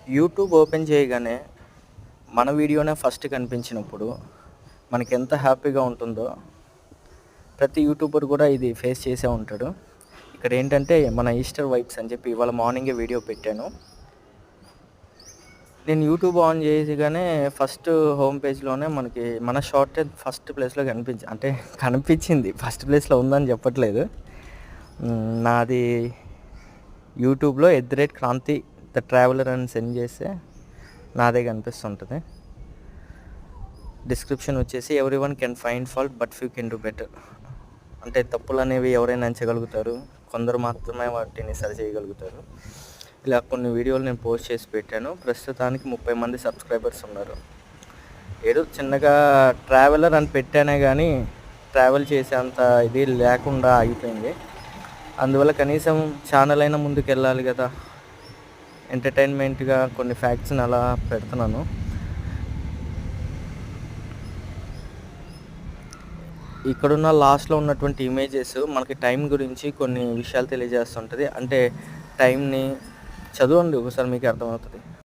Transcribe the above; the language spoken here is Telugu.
యూట్యూబ్ ఓపెన్ చేయగానే మన వీడియోనే ఫస్ట్ కనిపించినప్పుడు మనకెంత హ్యాపీగా ఉంటుందో ప్రతి యూట్యూబర్ కూడా ఇది ఫేస్ చేసే ఉంటాడు. ఇక్కడ ఏంటంటే మన ఈస్టర్ వైబ్స్ అని చెప్పి ఇవాళ మార్నింగే వీడియో పెట్టాను. నేను యూట్యూబ్ ఆన్ చేయగానే ఫస్ట్ హోమ్ పేజ్లోనే మనకి మన షార్ట్ ఫస్ట్ ప్లేస్లో కనిపించింది. ఫస్ట్ ప్లేస్లో ఉందని చెప్పట్లేదు. నాది యూట్యూబ్లో @క్రాంతి ద ట్రావెలర్ అని సెండ్ చేస్తే నాదే కనిపిస్తుంటుంది. డిస్క్రిప్షన్ వచ్చేసి everyone can find fault but few can do better. అంటే తప్పులు అనేవి ఎవరైనా ఎంచగలుగుతారు, కొందరు మాత్రమే వాటిని సరి చేయగలుగుతారు. ఇలా కొన్ని వీడియోలు నేను పోస్ట్ చేసి పెట్టాను. ప్రస్తుతానికి 30 మంది సబ్స్క్రైబర్స్ ఉన్నారు. ఏదో చిన్నగా ట్రావెలర్ అని పెట్టానే కానీ ట్రావెల్ చేసేంత ఇది లేకుండా ఆగిపోయింది. అందువల్ల కనీసం ఛానల్ అయినా ముందుకు వెళ్ళాలి కదా, ఎంటర్టైన్మెంట్గా కొన్ని ఫ్యాక్ట్స్ని అలా పెడుతున్నాను. ఇక్కడున్న లాస్ట్లో ఉన్నటువంటి ఇమేజెస్ మనకి టైం గురించి కొన్ని విషయాలు తెలియజేస్తుంటుంది. అంటే టైంని చదవండి ఒకసారి, మీకు అర్థమవుతుంది.